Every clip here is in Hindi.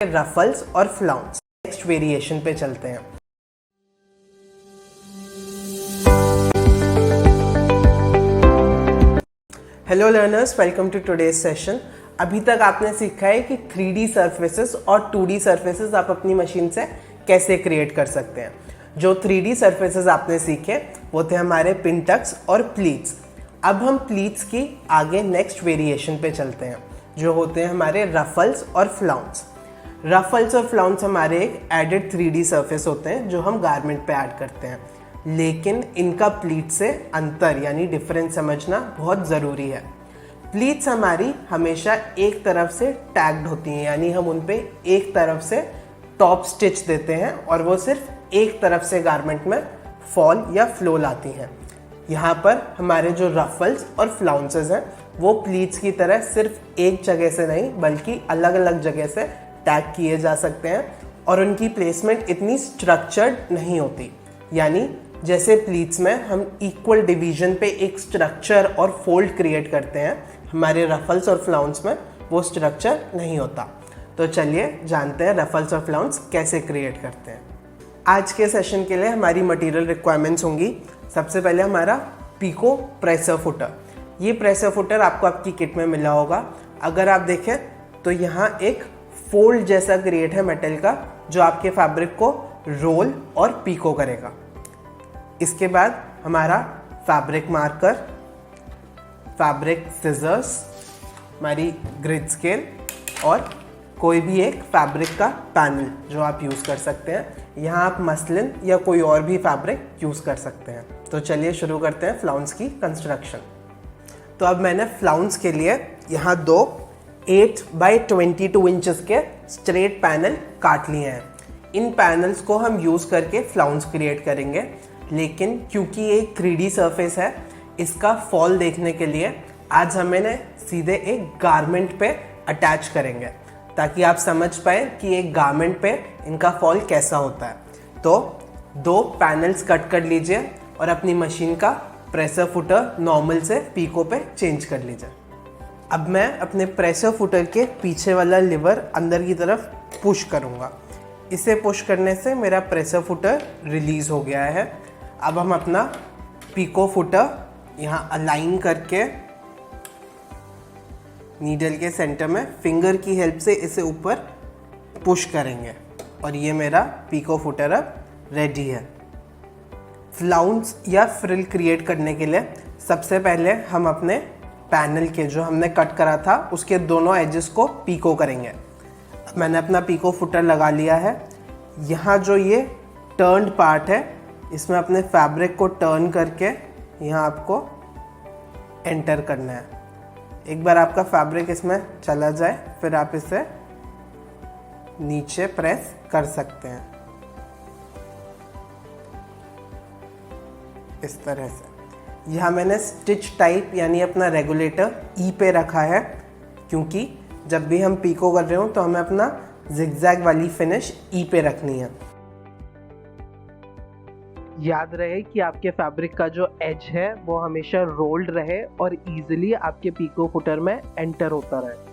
रफल्स और फ्लाउंस। नेक्स्ट वेरिएशन पे चलते हैं। Hello learners, welcome to today's session. अभी तक आपने सीखा है कि 3D सर्फेसेस और 2D सर्फेसेस आप अपनी मशीन से कैसे क्रिएट कर सकते हैं। जो 3D सर्फेसेस आपने सीखे वो थे हमारे पिनटक्स और प्लीट्स। अब हम प्लीट्स की आगे नेक्स्ट वेरिएशन पे चलते हैं जो होते हैं हमारे रफल्स और फ्लाउंस। रफल्स और फ्लाउंस हमारे एक एडेड 3D सर्फेस होते हैं जो हम गारमेंट पे ऐड करते हैं, लेकिन इनका प्लीट से अंतर यानी डिफरेंस समझना बहुत ज़रूरी है। प्लीट्स हमारी हमेशा एक तरफ से टैग्ड होती हैं, यानी हम उन पे एक तरफ से टॉप स्टिच देते हैं और वो सिर्फ एक तरफ से गारमेंट में फॉल या फ्लो लाती हैं। यहाँ पर हमारे जो रफल्स और फ्लाउंसेस हैं वो प्लीट्स की तरह सिर्फ एक जगह से नहीं बल्कि अलग अलग जगह से टैग किए जा सकते हैं और उनकी प्लेसमेंट इतनी स्ट्रक्चर्ड नहीं होती। यानी जैसे प्लीट्स में हम इक्वल डिवीजन पे एक स्ट्रक्चर और फोल्ड क्रिएट करते हैं, हमारे रफल्स और फ्लाउंस में वो स्ट्रक्चर नहीं होता। तो चलिए जानते हैं रफल्स और फ्लाउंस कैसे क्रिएट करते हैं। आज के सेशन के लिए हमारी मटेरियल रिक्वायरमेंट्स होंगी। सबसे पहले हमारा पीको प्रेसर फुटर। ये प्रेसर फुटर आपको आपकी किट में मिला होगा। अगर आप देखें तो यहाँ एक फोल्ड जैसा क्रिएट है मेटल का जो आपके फैब्रिक को रोल और पीको करेगा। इसके बाद हमारा फैब्रिक मार्कर, फैब्रिक सिजर्स, हमारी ग्रिड स्केल और कोई भी एक फैब्रिक का पैनल जो आप यूज़ कर सकते हैं। यहाँ आप मसलिन या कोई और भी फैब्रिक यूज़ कर सकते हैं। तो चलिए शुरू करते हैं फ्लाउंस की कंस्ट्रक्शन। तो अब मैंने फ्लाउंस के लिए यहाँ दो 8 बाई 22 इंचेस के स्ट्रेट पैनल काट लिए हैं। इन पैनल्स को हम यूज़ करके फ्लाउंस क्रिएट करेंगे, लेकिन क्योंकि ये 3D सरफेस है इसका फॉल देखने के लिए आज हम इन्हें सीधे एक गारमेंट पे अटैच करेंगे ताकि आप समझ पाए कि एक गारमेंट पे इनका फॉल कैसा होता है। तो दो पैनल्स कट कर लीजिए और अपनी मशीन का प्रेशर फुटर नॉर्मल से पीको पे चेंज कर लीजिए। अब मैं अपने प्रेशर फुटर के पीछे वाला लिवर अंदर की तरफ पुश करूँगा। इसे पुश करने से मेरा प्रेशर फुटर रिलीज़ हो गया है। अब हम अपना पीको फुटर यहाँ अलाइन करके नीडल के सेंटर में फिंगर की हेल्प से इसे ऊपर पुश करेंगे और ये मेरा पीको फुटर अब रेडी है। फ्लाउंस या फ्रिल क्रिएट करने के लिए सबसे पहले हम अपने पैनल के जो हमने कट करा था उसके दोनों एजेस को पीको करेंगे। मैंने अपना पीको फुटर लगा लिया है। यहाँ जो ये टर्न्ड पार्ट है इसमें अपने फैब्रिक को टर्न करके यहाँ आपको एंटर करना है। एक बार आपका फैब्रिक इसमें चला जाए फिर आप इसे नीचे प्रेस कर सकते हैं इस तरह से। यहाँ मैंने स्टिच टाइप यानी अपना रेगुलेटर ई पे रखा है क्योंकि जब भी हम पीको कर रहे हो तो हमें अपना जिगजैग वाली फिनिश ई पे रखनी है। याद रहे कि आपके फैब्रिक का जो एज है वो हमेशा रोल्ड रहे और इजीली आपके पीको फुटर में एंटर होता रहे।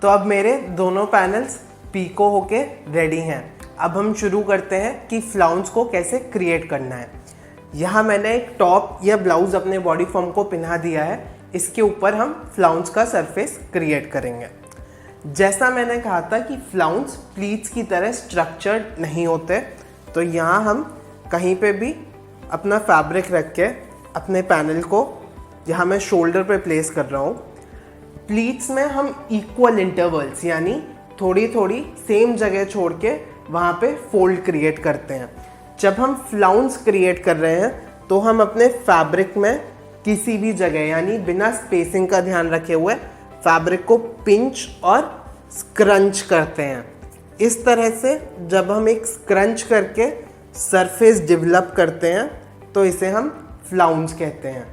तो अब मेरे दोनों पैनल्स पीको होके रेडी हैं। अब हम शुरू करते हैं कि फ्लाउंस को कैसे क्रिएट करना है। यहाँ मैंने एक टॉप या ब्लाउज अपने बॉडी फॉर्म को पहना दिया है। इसके ऊपर हम फ्लाउंस का सरफेस क्रिएट करेंगे। जैसा मैंने कहा था कि फ्लाउंस प्लीट्स की तरह स्ट्रक्चर्ड नहीं होते, तो यहाँ हम कहीं पे भी अपना फैब्रिक रख के अपने पैनल को यहाँ मैं शोल्डर पे प्लेस कर रहा हूँ। प्लीट्स में हम इक्वल इंटरवल्स यानी थोड़ी थोड़ी सेम जगह छोड़ के वहाँ पे फोल्ड क्रिएट करते हैं। जब हम फ्लाउंस क्रिएट कर रहे हैं तो हम अपने फैब्रिक में किसी भी जगह यानी बिना स्पेसिंग का ध्यान रखे हुए फैब्रिक को पिंच और स्क्रंच करते हैं। इस तरह से जब हम एक स्क्रंच करके सरफेस डेवलप करते हैं तो इसे हम फ्लाउंस कहते हैं।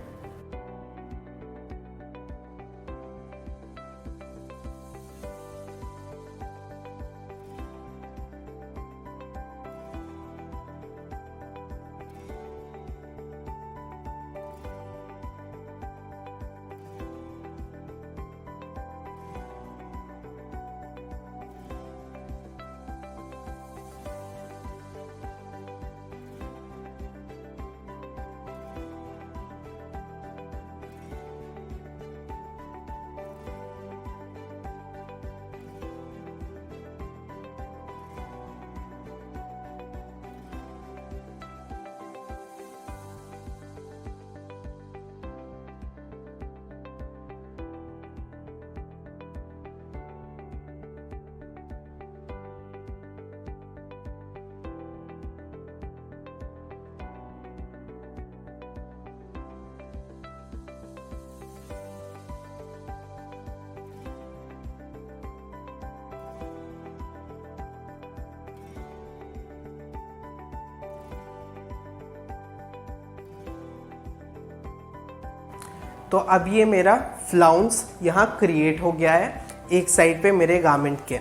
तो अब ये मेरा फ्लाउंस यहाँ क्रिएट हो गया है एक साइड पे मेरे गारमेंट के।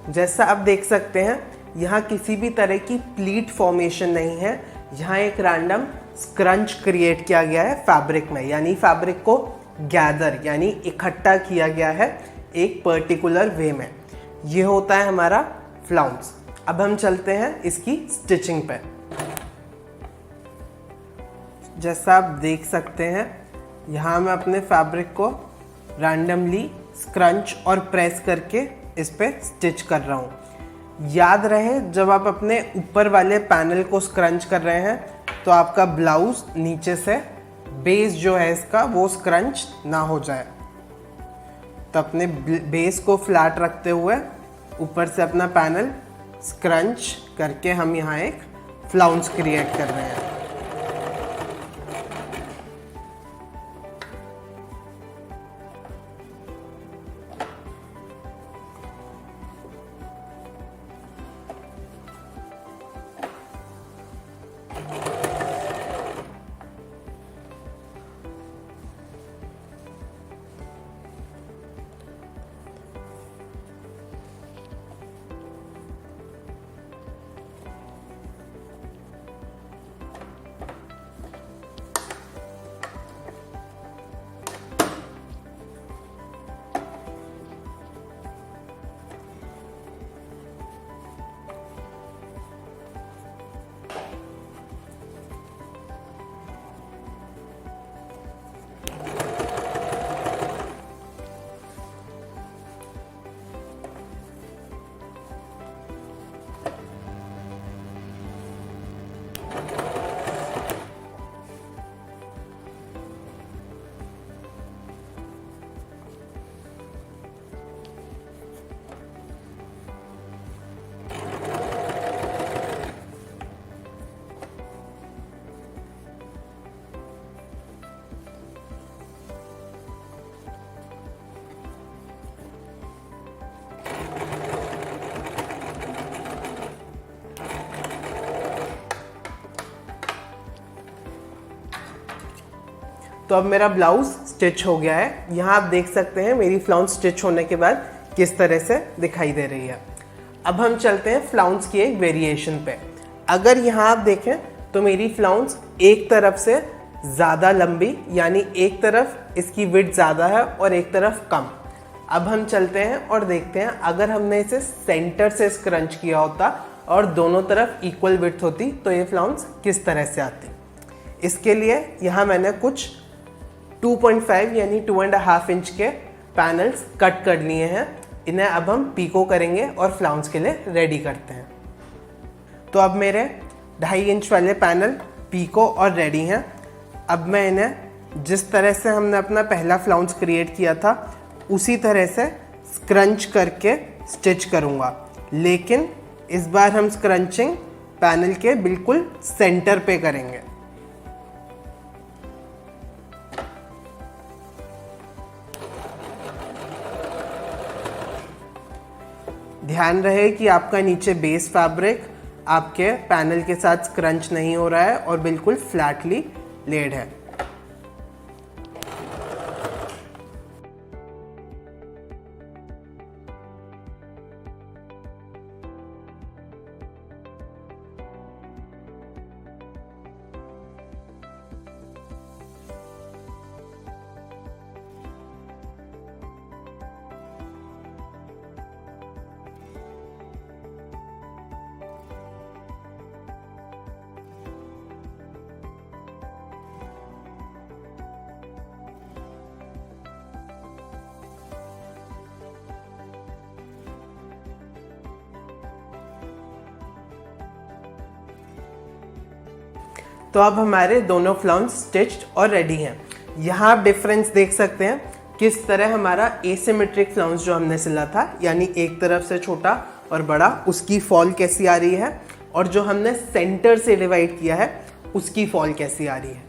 जैसा आप देख सकते हैं यहाँ किसी भी तरह की प्लीट फॉर्मेशन नहीं है, यहाँ एक रैंडम स्क्रंच क्रिएट किया गया है फैब्रिक में, यानी फैब्रिक को गैदर यानी इकट्ठा किया गया है एक पर्टिकुलर वे में। ये होता है हमारा फ्लाउंस। अब हम चलते हैं इसकी स्टिचिंग पे। जैसा आप देख सकते हैं यहाँ मैं अपने फैब्रिक को रैंडमली स्क्रंच और प्रेस करके इस पे स्टिच कर रहा हूँ। याद रहे जब आप अपने ऊपर वाले पैनल को स्क्रंच कर रहे हैं तो आपका ब्लाउज नीचे से बेस जो है इसका वो स्क्रंच ना हो जाए। तो अपने बेस को फ्लैट रखते हुए ऊपर से अपना पैनल स्क्रंच करके हम यहाँ एक फ्लाउंस क्रिएट कर रहे हैं। तो अब मेरा ब्लाउज स्टिच हो गया है। यहाँ आप देख सकते हैं मेरी फ्लाउंस स्टिच होने के बाद किस तरह से दिखाई दे रही है। अब हम चलते हैं फ्लाउंस की एक वेरिएशन पे। अगर यहाँ आप देखें तो मेरी फ्लाउंस एक तरफ से ज़्यादा लंबी यानी एक तरफ इसकी विड्थ ज़्यादा है और एक तरफ कम। अब हम चलते हैं और देखते हैं अगर हमने इसे सेंटर से स्क्रंच किया होता और दोनों तरफ इक्वल विड्थ होती तो ये फ्लाउंस किस तरह से आती। इसके लिए यहाँ मैंने कुछ 2.5 यानी 2.5 इंच के पैनल्स कट कर लिए हैं। इन्हें अब हम पीको करेंगे और फ्लाउंस के लिए रेडी करते हैं। तो अब मेरे 2.5 इंच वाले पैनल पीको और रेडी हैं। अब मैं इन्हें जिस तरह से हमने अपना पहला फ्लाउंस क्रिएट किया था उसी तरह से स्क्रंच करके स्टिच करूँगा, लेकिन इस बार हम स्क्रंचिंग पैनल के बिल्कुल सेंटर पे करेंगे। ध्यान रहे कि आपका नीचे बेस फैब्रिक आपके पैनल के साथ क्रंच नहीं हो रहा है और बिल्कुल फ्लैटली लेड है। तो अब हमारे दोनों फ्लाउंस स्टिच्ड और रेडी हैं। यहाँ आप डिफरेंस देख सकते हैं किस तरह हमारा एसिमेट्रिक फ्लाउंस जो हमने सिला था, यानी एक तरफ से छोटा और बड़ा, उसकी फॉल कैसी आ रही है, और जो हमने सेंटर से डिवाइड किया है उसकी फॉल कैसी आ रही है।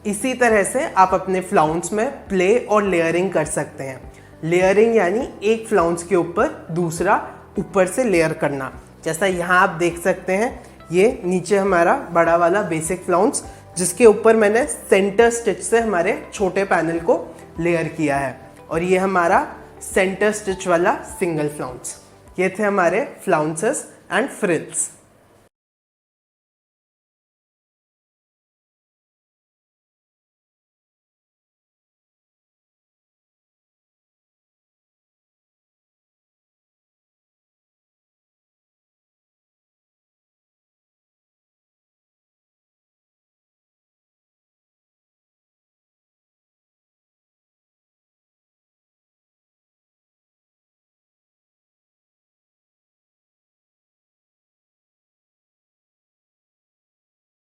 इसी तरह से आप अपने फ्लाउंस में प्ले और लेयरिंग कर सकते हैं। लेयरिंग यानी एक फ्लाउंस के ऊपर दूसरा ऊपर से लेयर करना। जैसा यहाँ आप देख सकते हैं, ये नीचे हमारा बड़ा वाला बेसिक फ्लाउंस, जिसके ऊपर मैंने सेंटर स्टिच से हमारे छोटे पैनल को लेयर किया है, और ये हमारा सेंटर स्टिच वाला सिंगल फ्लाउंस। ये थे हमारे फ्लाउंसेस एंड फ्रिल्स।